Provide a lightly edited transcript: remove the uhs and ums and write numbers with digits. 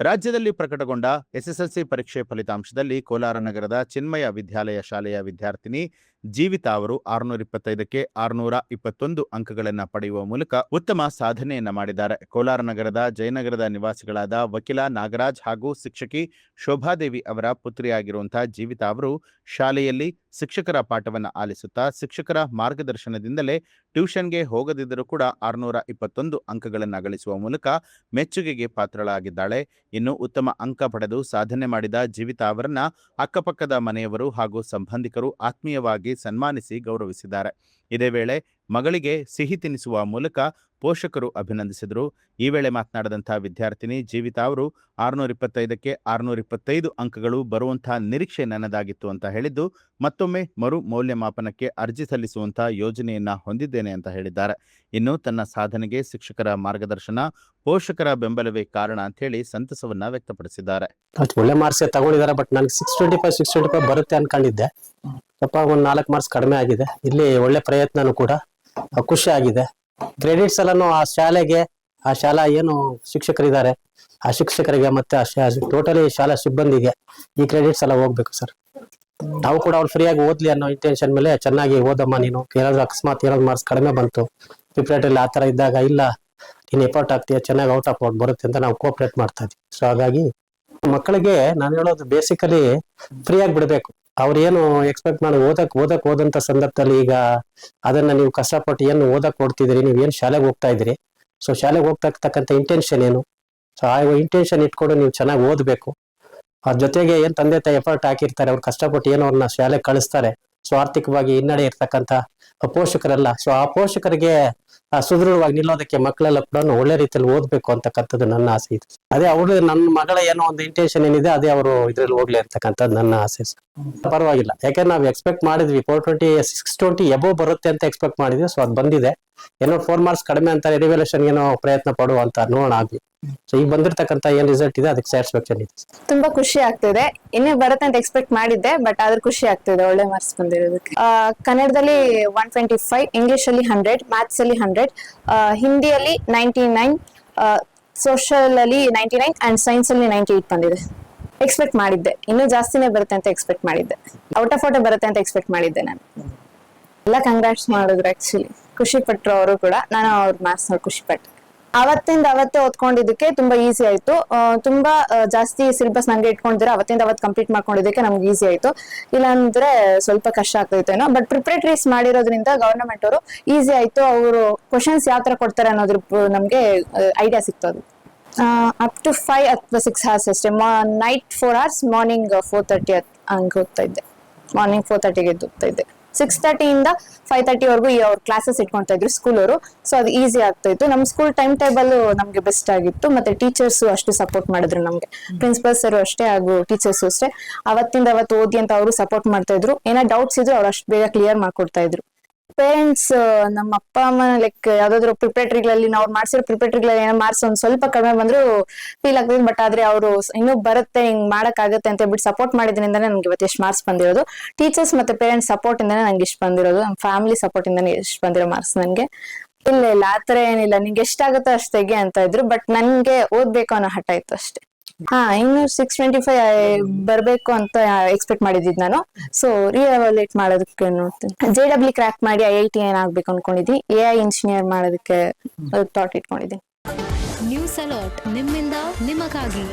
ರಾಜ್ಯದಲ್ಲಿ ಪ್ರಕಟಗೊಂಡ ಎಸ್ಎಸ್ಎಲ್ಸಿ ಪರೀಕ್ಷೆ ಫಲಿತಾಂಶದಲ್ಲಿ ಕೋಲಾರ ನಗರದ ಚಿನ್ಮಯ ವಿದ್ಯಾಲಯ ಶಾಲೆಯ ವಿದ್ಯಾರ್ಥಿನಿ ಜೀವಿತಾ ಅವರು 625ಕ್ಕೆ 621 ಅಂಕಗಳನ್ನು ಪಡೆಯುವ ಮೂಲಕ ಉತ್ತಮ ಸಾಧನೆಯನ್ನ ಮಾಡಿದ್ದಾರೆ. ಕೋಲಾರ ನಗರದ ಜಯನಗರದ ನಿವಾಸಿಗಳಾದ ವಕೀಲ ನಾಗರಾಜ್ ಹಾಗೂ ಶಿಕ್ಷಕಿ ಶೋಭಾದೇವಿ ಅವರ ಪುತ್ರಿಯಾಗಿರುವಂತಹ ಜೀವಿತಾ ಅವರು ಶಾಲೆಯಲ್ಲಿ ಶಿಕ್ಷಕರ ಪಾಠವನ್ನು ಆಲಿಸುತ್ತಾ ಶಿಕ್ಷಕರ ಮಾರ್ಗದರ್ಶನದಿಂದಲೇ ಟ್ಯೂಷನ್ಗೆ ಹೋಗದಿದ್ದರೂ ಕೂಡ 621 ಅಂಕಗಳನ್ನು ಗಳಿಸುವ ಮೂಲಕ ಮೆಚ್ಚುಗೆಗೆ ಪಾತ್ರಳಾಗಿದ್ದಾಳೆ. ಇನ್ನು ಉತ್ತಮ ಅಂಕ ಪಡೆದು ಸಾಧನೆ ಮಾಡಿದ ಜೀವಿತಾ ಅವರನ್ನ ಅಕ್ಕಪಕ್ಕದ ಮನೆಯವರು ಹಾಗೂ ಸಂಬಂಧಿಕರು ಆತ್ಮೀಯವಾಗಿ ಸನ್ಮಾನಿಸಿ ಗೌರವಿಸಿದ್ದಾರೆ. ಇದೇ ವೇಳೆ ಮಗಳಿಗೆ ಸಿಹಿ ತಿನ್ನಿಸುವ ಮೂಲಕ ಪೋಷಕರು ಅಭಿನಂದಿಸಿದರು. ಈ ವೇಳೆ ಮಾತನಾಡಿದಂತಹ ವಿದ್ಯಾರ್ಥಿನಿ ಜೀವಿತಾ ಅವರು 625ಕ್ಕೆ 625 ಅಂಕಗಳು ಬರುವಂತಹ ನಿರೀಕ್ಷೆ ನನ್ನದಾಗಿತ್ತು ಅಂತ ಹೇಳಿದ್ದು, ಮತ್ತೊಮ್ಮೆ ಮರು ಮೌಲ್ಯಮಾಪನಕ್ಕೆ ಅರ್ಜಿ ಸಲ್ಲಿಸುವಂತಹ ಯೋಜನೆಯನ್ನ ಹೊಂದಿದ್ದೇನೆ ಅಂತ ಹೇಳಿದ್ದಾರೆ. ಇನ್ನು ತನ್ನ ಸಾಧನೆಗೆ ಶಿಕ್ಷಕರ ಮಾರ್ಗದರ್ಶನ, ಪೋಷಕರ ಬೆಂಬಲವೇ ಕಾರಣ ಅಂತ ಹೇಳಿ ಸಂತಸವನ್ನ ವ್ಯಕ್ತಪಡಿಸಿದ್ದಾರೆ. ಒಳ್ಳೆ ಮಾರ್ಕ್ಸ್ ತಗೊಂಡಿದ್ದಾರೆ, ಬಟ್ ನನಗೆ 625 ಬರುತ್ತೆ ಅನ್ಕೊಂಡಿದ್ದೆ. ಸ್ವಲ್ಪ ಒಂದು 4 ಮಾರ್ಕ್ಸ್ ಕಡಿಮೆ ಆಗಿದೆ. ಇಲ್ಲಿ ಒಳ್ಳೆ ಪ್ರಯತ್ನನೂ ಕೂಡ ಖುಷಿ ಆಗಿದೆ. ಕ್ರೆಡಿಟ್ಸ್ ಎಲ್ಲಾನು ಆ ಶಾಲೆಗೆ, ಆ ಶಾಲಾ ಏನು ಶಿಕ್ಷಕರಿದ್ದಾರೆ ಆ ಶಿಕ್ಷಕರಿಗೆ ಮತ್ತೆ ಟೋಟಲಿ ಶಾಲಾ ಸಿಬ್ಬಂದಿಗೆ ಈ ಕ್ರೆಡಿಟ್ಸ್ ಎಲ್ಲ ಹೋಗ್ಬೇಕು ಸರ್. ನಾವು ಕೂಡ ಅವ್ರು ಫ್ರೀಯಾಗಿ ಓದ್ಲಿ ಅನ್ನೋ ಇಂಟೆನ್ಷನ್ ಮೇಲೆ ಚೆನ್ನಾಗಿ ಓದಮ್ಮ ನೀನು, ಏನಾದ್ರು ಅಕಸ್ಮಾತ್ ಏನಾದ್ರು ಮಾರ್ಕ್ಸ್ ಕಡಿಮೆ ಬಂತು ಪ್ರಿಪರೇಟರಿ ಆ ತರ ಇದ್ದಾಗ ಇಲ್ಲ ನೀನು ಎಫರ್ಟ್ ಆಗ್ತೀಯ, ಚೆನ್ನಾಗಿ ಔಟ್ ಆಫ್ ಔಟ್ ಬರುತ್ತೆ ಅಂತ ನಾವು ಕೋಆಪರೇಟ್ ಮಾಡ್ತಾ ಇದ್ವಿ. ಸೊ ಹಾಗಾಗಿ ಮಕ್ಕಳಿಗೆ ನಾನು ಹೇಳೋದು ಬೇಸಿಕಲಿ ಫ್ರೀಯಾಗಿ ಬಿಡ್ಬೇಕು. ಅವ್ರು ಏನು ಎಕ್ಸ್ಪೆಕ್ಟ್ ಮಾಡಿ ಓದಂತ ಸಂದರ್ಭದಲ್ಲಿ ಈಗ ಅದನ್ನ ನೀವು ಕಷ್ಟಪಟ್ಟು ಏನು ಓದಕ್ ಕೊಡ್ತಿದ್ರಿ, ನೀವು ಏನ್ ಶಾಲೆಗೆ ಹೋಗ್ತಾ ಇದ್ರಿ, ಸೊ ಶಾಲೆಗೆ ಹೋಗ್ತಕ್ಕಂಥ ಇಂಟೆನ್ಷನ್ ಏನು, ಸೊ ಆ ಇಂಟೆನ್ಷನ್ ಇಟ್ಕೊಂಡು ನೀವು ಚೆನ್ನಾಗಿ ಓದ್ಬೇಕು. ಅದ್ರ ಜೊತೆಗೆ ಏನ್ ತಂದೆ ತಾಯಿ ಎಫರ್ಟ್ ಹಾಕಿರ್ತಾರೆ, ಅವ್ರು ಕಷ್ಟಪಟ್ಟು ಏನೋ ಅವ್ರನ್ನ ಶಾಲೆಗೆ ಕಳಿಸ್ತಾರೆ. ಸೊ ಆರ್ಥಿಕವಾಗಿ ಹಿನ್ನಡೆ ಇರ್ತಕ್ಕಂಥ ಪೋಷಕರೆಲ್ಲ, ಸೊ ಆ ಪೋಷಕರಿಗೆ ಸುದೃಢವಾಗಿ ನಿಲ್ಲೋದಕ್ಕೆ ಮಕ್ಕಳೆಲ್ಲ ಕೂಡ ಒಳ್ಳೆ ರೀತಿಯಲ್ಲಿ ಓದ್ಬೇಕು ಅಂತಕ್ಕಂಥದ್ದು ನನ್ನ ಆಸೆ ಇದೆ. ಅದೇ ಅವ್ರು ನನ್ನ ಮಗಳ ಏನೋ ಒಂದು ಇಂಟೆನ್ಷನ್ ಏನಿದೆ ಅದೇ ಅವರು ಇದ್ರಲ್ಲಿ ಹೋಗ್ಲಿ ಅಂತಕ್ಕಂಥದ್ದು ನನ್ನ ಆಸೆ. ಪರವಾಗಿಲ್ಲ, ಯಾಕಂದ್ರೆ ನಾವು ಎಕ್ಸ್ಪೆಕ್ಟ್ ಮಾಡಿದ್ವಿ 420 620 ಎಬೋ ಬರುತ್ತೆ ಅಂತ ಎಕ್ಸ್ಪೆಕ್ಟ್ ಮಾಡಿದ್ವಿ. ಸೊ ಅದು ಬಂದಿದೆ. ಏನೋ 4 ಮಾರ್ಕ್ಸ್ ಕಡಿಮೆ ಅಂತಾರೆ, ರಿವ್ಯಾಲ್ಯೂಷನ್ ಏನೋ ಪ್ರಯತ್ನ ಪಡುವ ಅಂತ ನೋಡೋಣ ಆಗ್ಲಿ. ಸೊ ಈಗ ಬಂದಿರ್ತಕ್ಕಂಥ ಏನ್ ರಿಸಲ್ಟ್ ಇದೆ ಅದಕ್ಕೆ ಸ್ಯಾಟಿಸ್ಫ್ಯಾಕ್ಷನ್ ಇದೆ. ತುಂಬಾ ಖುಷಿ ಆಗ್ತಿದೆ. ಇನ್ನೇ ಬರುತ್ತೆ ಅಂತ ಎಕ್ಸ್ಪೆಕ್ಟ್ ಮಾಡಿದ್ದೆ, ಬಟ್ ಆದ್ರೂ ಖುಷಿ ಆಗ್ತಿದೆ ಒಳ್ಳೆ ಮಾರ್ಕ್ಸ್ ಬಂದಿರೋದಕ್ಕೆ. ಕನ್ನಡದಲ್ಲಿ 125, ಇಂಗ್ಲಿಷ್ ಅಲ್ಲಿ 100, ಮ್ಯಾಥ್ಸ್ ಅಲ್ಲಿ 100, ಹಿಂದಿಯಲ್ಲಿ 99, ಸೋಷಿಯಲ್ ಅಲ್ಲಿ 99 ಅಂಡ್ ಸೈನ್ಸ್ ಅಲ್ಲಿ 98 ಬಂದಿದೆ. ಎಕ್ಸ್ಪೆಕ್ಟ್ ಮಾಡಿದ್ದೆ ಇನ್ನೂ ಜಾಸ್ತಿನೇ ಬರುತ್ತೆ ಅಂತ ಎಕ್ಸ್ಪೆಕ್ಟ್ ಮಾಡಿದ್ದೆ. ಔಟ್ ಆಫ್ ಔಟ್ ಬರುತ್ತೆ ಅಂತ ಎಕ್ಸ್ಪೆಕ್ಟ್ ಮಾಡಿದ್ದೆ ನಾನು. ಎಲ್ಲ ಕಂಗ್ರಾಟ್ಸ್ ಮಾಡಿದ್ರು, ಆಕ್ಚುಲಿ ಖುಷಿ ಪಟ್ರು ಅವರು ಕೂಡ. ನಾನು ಅವ್ರ ಮಾರ್ಕ್ಸ್ ನೋಡಿ ಖುಷಿ ಪಟ್ಟೆ. ಅವತ್ತಿಂದ ಅವತ್ತೇ ಓದ್ಕೊಂಡಿದ್ದಕ್ಕೆ ತುಂಬಾ ಈಸಿ ಆಯ್ತು. ತುಂಬಾ ಜಾಸ್ತಿ ಸಿಲೆಬಸ್ ನಂಗೆ ಇಟ್ಕೊಂಡಿದ್ರೆ ಅವತ್ತಿಂದ ಅವತ್ತು ಕಂಪ್ಲೀಟ್ ಮಾಡ್ಕೊಂಡಿದ್ದಕ್ಕೆ ನಮ್ಗೆ ಈಸಿ ಆಯ್ತು. ಇಲ್ಲಾಂದ್ರೆ ಸ್ವಲ್ಪ ಕಷ್ಟ ಆಗ್ತೈತೆ ಏನೋ. ಬಟ್ ಪ್ರಿಪರೇಟರೀಸ್ ಮಾಡಿರೋದ್ರಿಂದ ಗವರ್ನಮೆಂಟ್ ಅವರು ಈಸಿ ಆಯ್ತು. ಅವರು ಕ್ವಶನ್ಸ್ ಯಾವ ತರ ಕೊಡ್ತಾರೆ ಅನ್ನೋದ್ರ ನಮ್ಗೆ ಐಡಿಯಾ ಸಿಗ್ತದೆ. ಅಪ್ ಟು 5 ಅಥವಾ 6 hours ಅಷ್ಟೇ. ನೈಟ್ 4 hours, ಮಾರ್ನಿಂಗ್ 4:30 ಹಂಗೆ ಹೋಗ್ತಾ ಇದ್ದೆ. ಮಾರ್ನಿಂಗ್ 4:30ಗೆ ಎದ್ದು ಹೋಗ್ತಾ ಇದ್ದೆ. 6:30 ಇಂದ 5:30 ವರೆಗೂ ಅವ್ರ ಕ್ಲಾಸಸ್ ಇಟ್ಕೊಂತಾ ಇದ್ರು ಸ್ಕೂಲ್ ಅವರು. ಸೊ ಅದು ಈಸಿ ಆಗ್ತಾ ಇತ್ತು. ನಮ್ ಸ್ಕೂಲ್ ಟೈಮ್ ಟೇಬಲ್ ನಮ್ಗೆ ಬೆಸ್ಟ್ ಆಗಿತ್ತು. ಮತ್ತೆ ಟೀಚರ್ಸ್ ಅಷ್ಟು ಸಪೋರ್ಟ್ ಮಾಡಿದ್ರು ನಮ್ಗೆ. ಪ್ರಿನ್ಸಿಪಲ್ ಸರ್ ಅಷ್ಟೇ ಹಾಗೂ ಟೀಚರ್ಸ್ ಅಷ್ಟೇ ಅವತ್ತಿಂದ ಅವತ್ತು ಓದಿ ಅಂತ ಅವರು ಸಪೋರ್ಟ್ ಮಾಡ್ತಾ ಇದ್ರು. ಏನೋ ಡೌಟ್ಸ್ ಇದ್ರು ಅವ್ರು ಅಷ್ಟು ಬೇಗ ಕ್ಲಿಯರ್ ಮಾಡ್ಕೊಡ್ತಾ ಇದ್ರು. ಪೇರೆಂಟ್ಸ್ ನಮ್ಮ ಅಪ್ಪ ಅಮ್ಮ ಲೈಕ್ ಯಾವ್ದಾದ್ರು ಪ್ರಿಪರೇಟರಿಗಳಲ್ಲಿ ನಾವು ಮಾಡ್ಸಿರೋ ಪ್ರಿಪರೇಟರಿಗಳಲ್ಲಿ ಏನೋ ಮಾರ್ಕ್ಸ್ ಒಂದ್ ಸ್ವಲ್ಪ ಕಡಿಮೆ ಬಂದ್ರು ಫೀಲ್ ಆಗ್ತದೆ. ಬಟ್ ಆದ್ರೆ ಅವರು ಇನ್ನೂ ಬರುತ್ತೆ, ಹಿಂಗ್ ಮಾಡಕ್ ಆಗತ್ತೆ ಅಂತ ಹೇಳ್ಬಿಟ್ಟು ಸಪೋರ್ಟ್ ಮಾಡಿದ್ರಿಂದಾನೆ ನನ್ಗೆ ಇವತ್ತು ಎಷ್ಟು ಮಾರ್ಕ್ಸ್ ಬಂದಿರೋದು. ಟೀಚರ್ಸ್ ಮತ್ತೆ ಪೇರೆಂಟ್ಸ್ ಸಪೋರ್ಟ್ ಇಂದಾನೆ ನಂಗೆ ಇಷ್ಟು ಬಂದಿರೋದು. ನಮ್ಮ ಫ್ಯಾಮಿಲಿ ಸಪೋರ್ಟ್ ಇಂದಾನೆ ಎಷ್ಟು ಬಂದಿರೋ ಮಾರ್ಕ್ಸ್ ನನ್ಗೆ. ಇಲ್ಲ ಆತರ ಏನಿಲ್ಲ, ನಿಂಗೆ ಎಷ್ಟಾಗುತ್ತೋ ಅಷ್ಟು ತೆಗೆ ಅಂತ ಇದ್ರು. ಬಟ್ ನನ್ಗೆ ಓದ್ಬೇಕು ಅನ್ನೋ ಹಠ ಇತ್ತು ಅಷ್ಟೇ. ಇನ್ನು 625 ಬರ್ಬೇಕು ಅಂತ ಎಕ್ಸ್ಪೆಕ್ಟ್ ಮಾಡಿದ್ದಿದ್ ನಾನು. ಸೊ ರಿಎವಾಲ್ಯೂಯೇಟ್ ಮಾಡೋದಕ್ಕೆ ನೋಡ್ತೀನಿ. JEE ಕ್ರ್ಯಾಕ್ ಮಾಡಿ IIT ಏನಾಗ್ಬೇಕು ಅನ್ಕೊಂಡಿದ್ದೀನಿ. AI ಇಂಜಿನಿಯರ್ ಮಾಡೋದಕ್ಕೆ ಥಾಟ್ ಇಟ್ಕೊಂಡಿದ್ದೀನಿ. ನ್ಯೂಸ್ ಅಲರ್ಟ್ ನಿಮ್ಮಿಂದ ನಿಮಗಾಗಿ.